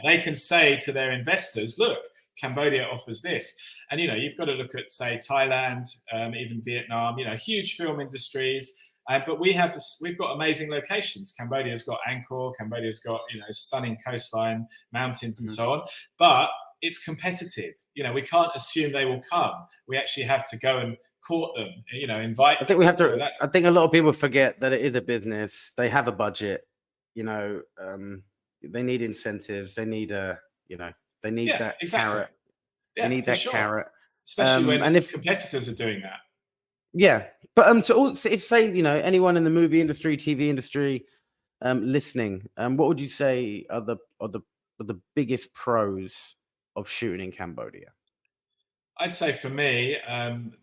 they can say to their investors, look, Cambodia offers this. And, you know, you've got to look at, say, Thailand, even Vietnam, you know, huge film industries. But we've got amazing locations. Cambodia's got Angkor. Cambodia's got, you know, stunning coastline, mountains, and so on. But it's competitive. You know, we can't assume they will come. We actually have to go and court them. You know, invite. I think we have to. So I think a lot of people forget that it is a business. They have a budget. You know, they need incentives. They need they need that carrot. Yeah, they need that carrot, especially when if competitors are doing that. Yeah, but if say, you know, anyone in the movie industry, TV industry, listening, what would you say are the biggest pros of shooting in Cambodia? I'd say for me,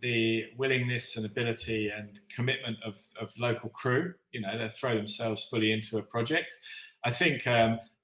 the willingness and ability and commitment of local crew. You know, they throw themselves fully into a project. I think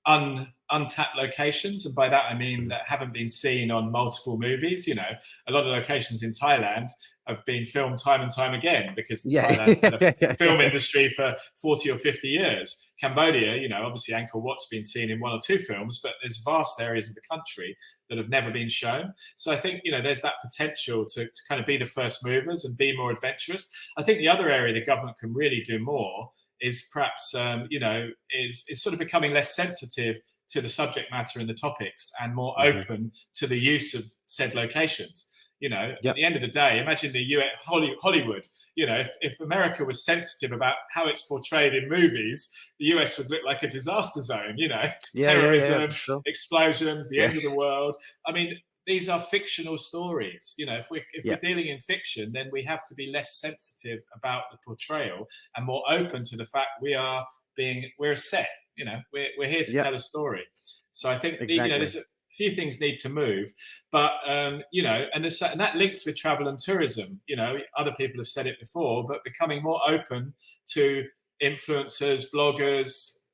untapped locations, and by that I mean that haven't been seen on multiple movies. You know, a lot of locations in Thailand have been filmed time and time again because Thailand's had a film industry for 40 or 50 years. Cambodia, you know, obviously Angkor Wat's been seen in 1 or 2 films, but there's vast areas of the country that have never been shown. So I think, you know, there's that potential to kind of be the first movers and be more adventurous. I think the other area the government can really do more is perhaps, you know, is sort of becoming less sensitive to the subject matter and the topics and more open to the use of said locations. You know, at the end of the day, imagine the US, Hollywood, you know, if America was sensitive about how it's portrayed in movies, the US would look like a disaster zone, you know, terrorism, explosions, the end of the world. I mean, these are fictional stories. You know, if we're dealing in fiction, then we have to be less sensitive about the portrayal and more open to the fact we're a set, you know, we're here to tell a story. So I think, you know, there's a few things need to move, but you know, and that links with travel and tourism. You know, other people have said it before, but becoming more open to influencers, bloggers,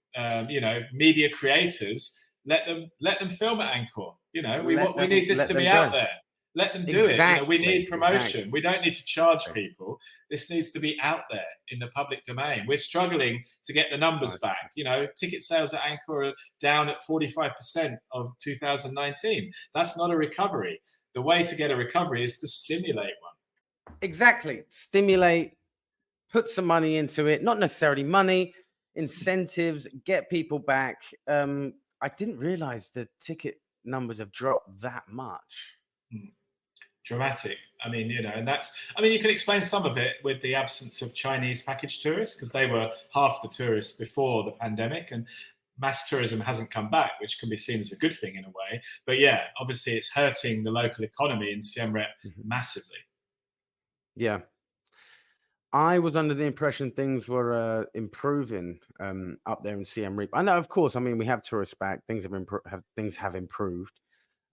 you know, media creators. Let them film at Angkor. You know, we need this to be out there. Let them do it. You know, we need promotion. We don't need to charge people. This needs to be out there in the public domain. We're struggling to get the numbers back. You know, ticket sales at Angkor are down at 45% of 2019. That's not a recovery. The way to get a recovery is to stimulate one. Exactly. Stimulate, put some money into it. Not necessarily money, incentives, get people back. I didn't realize the ticket numbers have dropped that much. Dramatic. I mean, you know, and you can explain some of it with the absence of Chinese package tourists because they were half the tourists before the pandemic, and mass tourism hasn't come back, which can be seen as a good thing in a way. But yeah, obviously it's hurting the local economy in Siem Reap massively. Yeah. I was under the impression things were improving up there in Siem Reap. I know, of course, I mean, we have tourists back. Things have improved.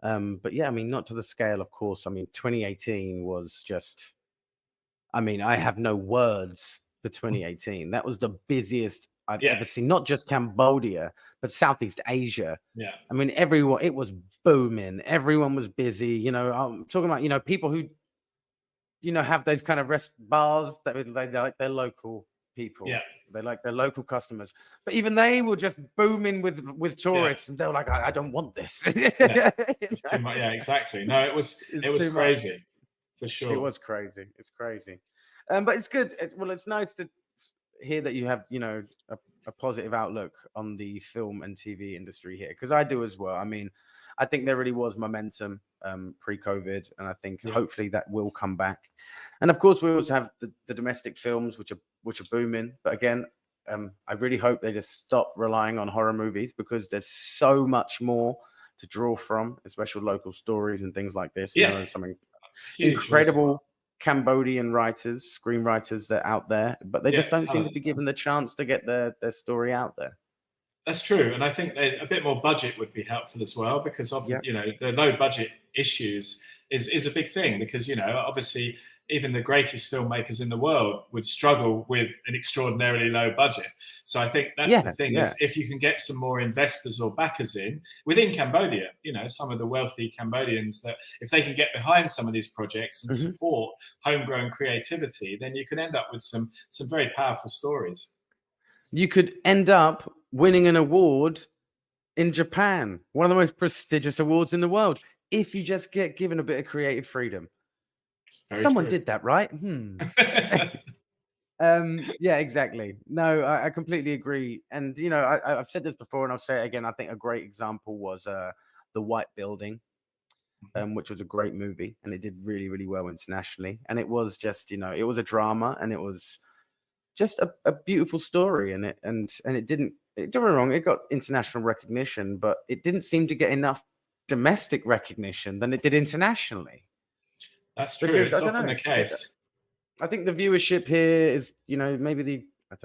But yeah, I mean, not to the scale, of course. I mean, 2018 was just, I mean, I have no words for 2018. That was the busiest I've ever seen, not just Cambodia, but Southeast Asia. Yeah. I mean, it was booming. Everyone was busy. You know, I'm talking about, you know, people who, you know, have those kind of bars that they like their local people. Yeah. They like their local customers. But even they were just booming with tourists, and they were like, I don't want this. It's too much. Yeah, exactly. No, it was crazy, for sure. It was crazy. It's crazy. But it's good. It's nice to hear that you have, you know, a positive outlook on the film and TV industry here, because I do as well. I mean, I think there really was momentum pre-COVID, and I think hopefully that will come back. And of course, we also have the domestic films, which are which are booming. But again, I really hope they just stop relying on horror movies, because there's so much more to draw from, especially local stories and things like this. You know, there's some Huge incredible Cambodian writers, screenwriters that are out there, but they just don't seem to be given the chance to get their story out there. That's true, and I think a bit more budget would be helpful as well, because often, you know, the low budget issues is a big thing, because, you know, obviously even the greatest filmmakers in the world would struggle with an extraordinarily low budget. So I think that's the thing, is if you can get some more investors or backers in within Cambodia, you know, some of the wealthy Cambodians, that if they can get behind some of these projects and support homegrown creativity, then you can end up with some very powerful stories. You could end up winning an award in Japan, one of the most prestigious awards in the world, if you just get given a bit of creative freedom. Someone did that, right? Yeah, exactly. No, I completely agree. And, you know, I've said this before and I'll say it again. I think a great example was The White Building, which was a great movie, and it did really, really well internationally. And it was just, you know, it was a drama, and it was just a beautiful story. And it didn't, don't get me wrong, it got international recognition, but it didn't seem to get enough domestic recognition than it did internationally. That's true. Because, it's often the case. I think the viewership here is, you know, maybe I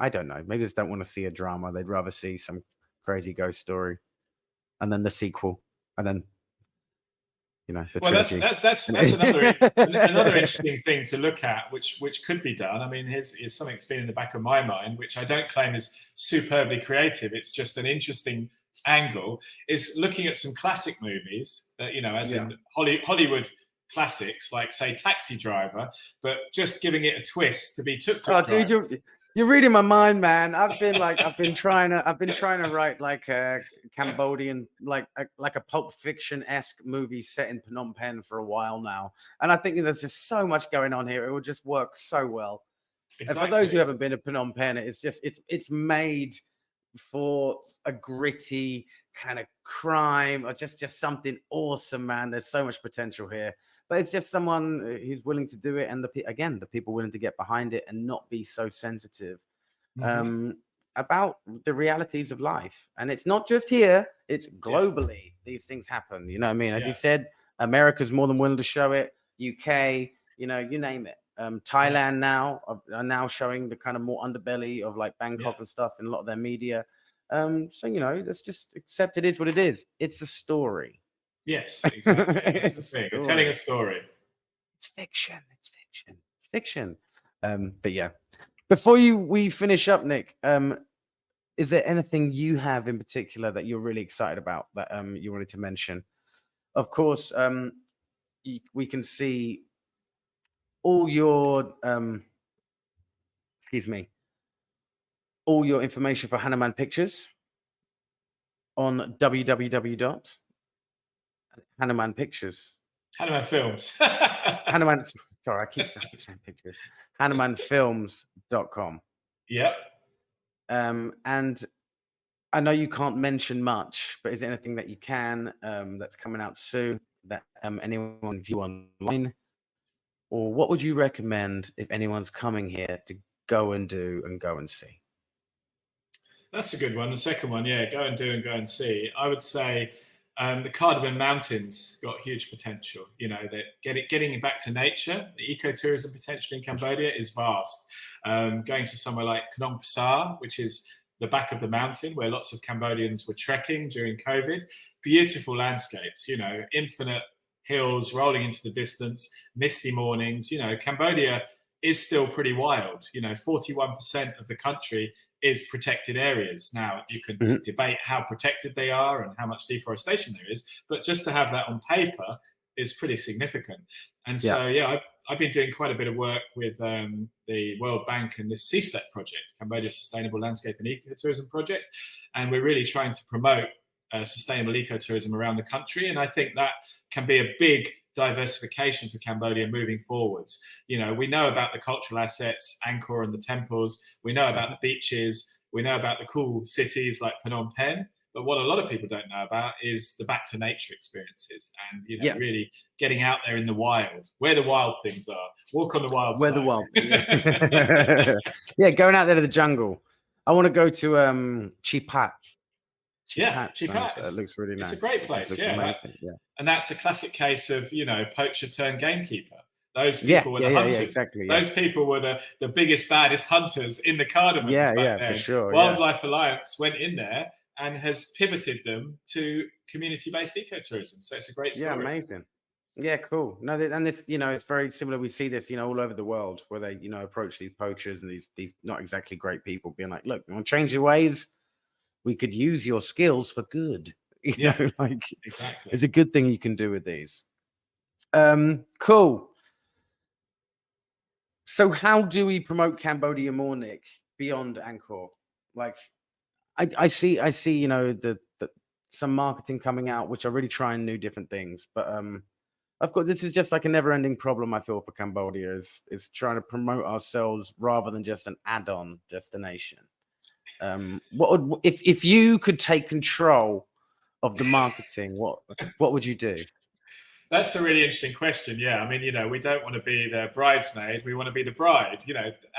don't know. Maybe they just don't want to see a drama. They'd rather see some crazy ghost story, and then the sequel, and then, you know, the trilogy. That's another interesting thing to look at, which could be done. I mean, here's something that's been in the back of my mind, which I don't claim is superbly creative. It's just an interesting angle. Is looking at some classic movies that, you know, as in Hollywood classics, like, say, Taxi Driver, but just giving it a twist to be tuk-tuk driver. Dude, you're reading my mind, man. I've been trying to write like a Cambodian, like a Pulp Fiction-esque movie set in Phnom Penh for a while now, and I think there's just so much going on here. It will just work so well. Exactly. And for those who haven't been to Phnom Penh, it's made for a gritty kind of crime, or just something awesome, man. There's so much potential here, but it's just someone who's willing to do it, and the people willing to get behind it and not be so sensitive about the realities of life. And it's not just here, it's globally. These things happen, you know what I mean? As you said, America's more than willing to show it, UK, you know, you name it. Thailand now are now showing the kind of more underbelly of like Bangkok and stuff in a lot of their media. So, you know, let's just accept it is what it is. It's a story. Yes, exactly. It's the thing. They're telling a story. It's fiction. It's fiction. It's fiction. But yeah, before we finish up, Nick, is there anything you have in particular that you're really excited about that you wanted to mention? Of course, we can see all your all your information for Hanuman Pictures on www.Hanuman Pictures. Hanuman Films. Sorry, I keep saying pictures. HanumanFilms.com. Yep. And I know you can't mention much, but is there anything that you can that's coming out soon that anyone can view online? Or what would you recommend if anyone's coming here to go and do and go and see? That's a good one. The second one, go and do and go and see. I would say the Cardamom Mountains got huge potential. You know, that getting back to nature, the ecotourism potential in Cambodia is vast. Going to somewhere like Khnong Pasar, which is the back of the mountain where lots of Cambodians were trekking during COVID. Beautiful landscapes, you know, infinite hills rolling into the distance, misty mornings. You know, Cambodia is still pretty wild. You know, 41% of the country is protected areas. Now, you can debate how protected they are and how much deforestation there is, but just to have that on paper is pretty significant. And so, I've been doing quite a bit of work with the World Bank and this CSLEP project, Cambodia Sustainable Landscape and Ecotourism Project. And we're really trying to promote sustainable ecotourism around the country. And I think that can be a big diversification for Cambodia moving forwards. You know, we know about the cultural assets, Angkor and the temples. We know about the beaches. We know about the cool cities like Phnom Penh. But what a lot of people don't know about is the back to nature experiences, and Yeah. really getting out there in the wild, where the wild things are. Walk on the wild Where side. the wild, yeah, going out there to the jungle. I want to go to Chipat. Yeah, Chipat Chipat looks really nice. It's a great It just place. looks Yeah, amazing. and that's a classic case of poacher turned gamekeeper. Those Yeah, people were the hunters. exactly. Yeah. Those people were the biggest, baddest hunters in the cardamons back then. For sure. Wildlife Alliance went in there and has pivoted them to community-based ecotourism. So it's a great story. Yeah, amazing. Yeah, cool. No, and this, it's very similar. We see this, all over the world, where they, approach these poachers and these not exactly great people, being like, "Look, you want to change your ways? We could use your skills for good." Like exactly. It's a good thing you can do with these. Cool. So how do we promote Cambodia more, Nick, beyond Angkor? Like, I see, the some marketing coming out, which are really trying new different things. But of course, this is just like a never-ending problem, I feel, for Cambodia, is trying to promote ourselves rather than just an add-on destination. If you could take control of the marketing, what would you do? That's a really interesting question. Yeah, I mean, we don't want to be the bridesmaid. We want to be the bride.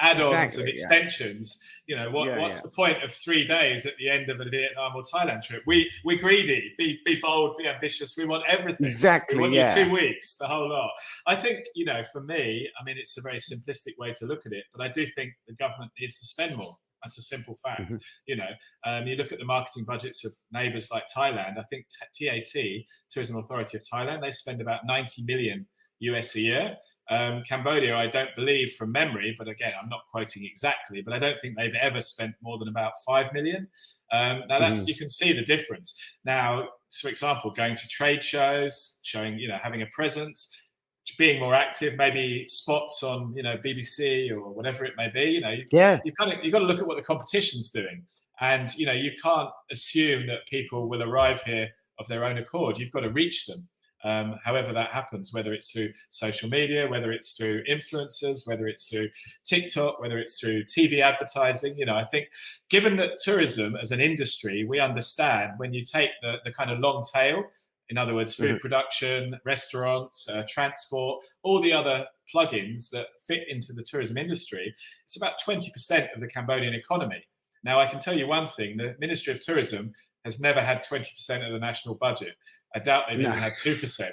Add-ons and extensions. What's the point of 3 days at the end of a Vietnam or Thailand trip? We're greedy. Be bold. Be ambitious. We want everything. Exactly. We want you 2 weeks, the whole lot. I think for me, I mean, it's a very simplistic way to look at it, but I do think the government needs to spend more. That's a simple fact. Mm-hmm. You look at the marketing budgets of neighbors like Thailand. I think TAT, Tourism Authority of Thailand, they spend about 90 million US a year. Cambodia, I don't believe from memory, but again, I'm not quoting exactly, but I don't think they've ever spent more than about 5 million. Now that's, you can see the difference. Now, for example, going to trade shows, showing, having a presence, being more active, maybe spots on BBC or whatever it may be. You've got to look at what the competition's doing, and you can't assume that people will arrive here of their own accord. You've got to reach them, however that happens, whether it's through social media, whether it's through influencers, whether it's through TikTok, whether it's through TV advertising. I think given that tourism as an industry, we understand when you take the kind of long tail, in other words, food production, restaurants, transport, all the other plugins that fit into the tourism industry, it's about 20% of the Cambodian economy. Now, I can tell you one thing, the Ministry of Tourism has never had 20% of the national budget. I doubt they've even had 2%.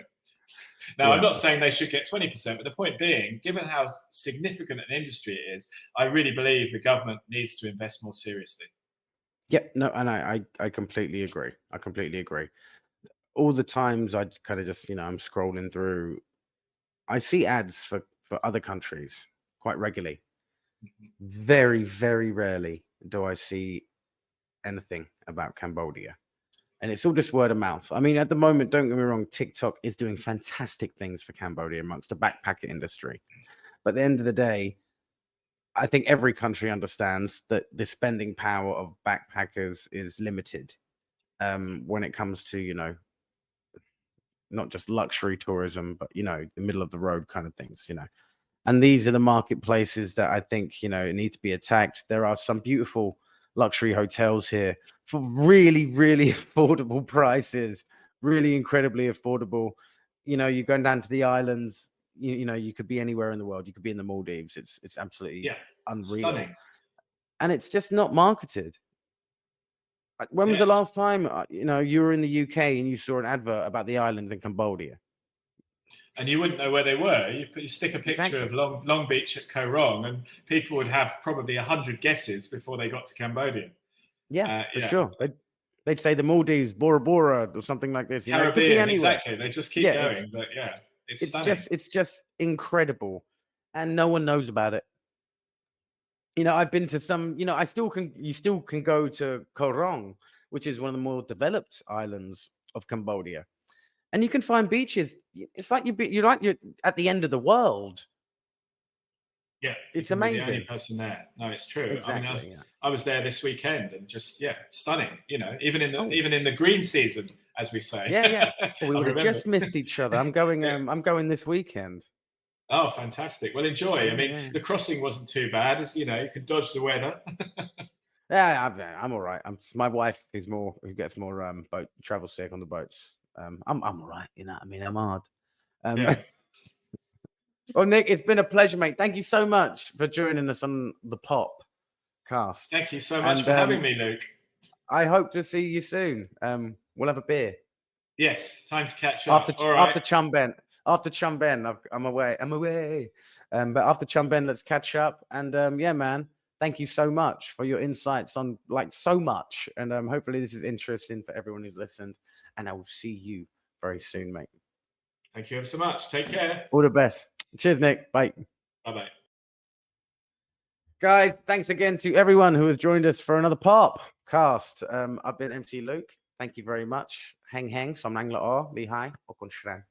Now, I'm not saying they should get 20%, but the point being, given how significant an industry it is, I really believe the government needs to invest more seriously. Yeah, no, and I completely agree. All the times I kind of just, I'm scrolling through, I see ads for other countries quite regularly. Very, very rarely do I see anything about Cambodia. And it's all just word of mouth. I mean, at the moment, don't get me wrong, TikTok is doing fantastic things for Cambodia amongst the backpacker industry. But at the end of the day, I think every country understands that the spending power of backpackers is limited when it comes to, not just luxury tourism, but, the middle of the road kind of things, And these are the marketplaces that I think, need to be attacked. There are some beautiful luxury hotels here for really, really affordable prices, really incredibly affordable. You're going down to the islands, you could be anywhere in the world. You could be in the Maldives. It's absolutely unreal. Stunning. And it's just not marketed. When was the last time, you were in the UK and you saw an advert about the islands in Cambodia? And you wouldn't know where they were. You stick a picture of Long Beach at Koh Rong, and people would have probably 100 guesses before they got to Cambodia. Yeah, for sure. They'd say the Maldives, Bora Bora, or something like this. Caribbean, exactly. They just keep going. But it's stunning. It's just incredible, and no one knows about it. I've been to some, you still can go to Koh Rong, which is one of the more developed islands of Cambodia. And you can find beaches. It's like you're at the end of the world. Yeah, it's amazing. The only person there. No, it's true. Exactly, I mean, I was there this weekend, and just stunning. Even in the green season, as we say. Yeah. Well, we would have just missed each other. I'm going. I'm going this weekend. Oh, fantastic! Well, enjoy. I mean, the crossing wasn't too bad. You could dodge the weather. Yeah, I'm all right. It's my wife who gets more boat travel sick on the boats. I'm all right. You know what I mean? I'm hard. Yeah. Well, Nick, it's been a pleasure, mate. Thank you so much for joining us on the POPP-Cast. Thank you so much And, for having me, Luke. I hope to see you soon. We'll have a beer. Yes, time to catch up. After Chumben. After Chumben, I'm away. But after Chumben, let's catch up. And yeah, man, thank you so much for your insights on like so much. And hopefully this is interesting for everyone who's listened. And I will see you very soon, mate. Thank you ever so much. Take care. All the best. Cheers, Nick. Bye. Bye-bye. Guys, thanks again to everyone who has joined us for another POPP-Cast. I've been MC Luke. Thank you very much. Hang, som nang lao, li hai, okon shran.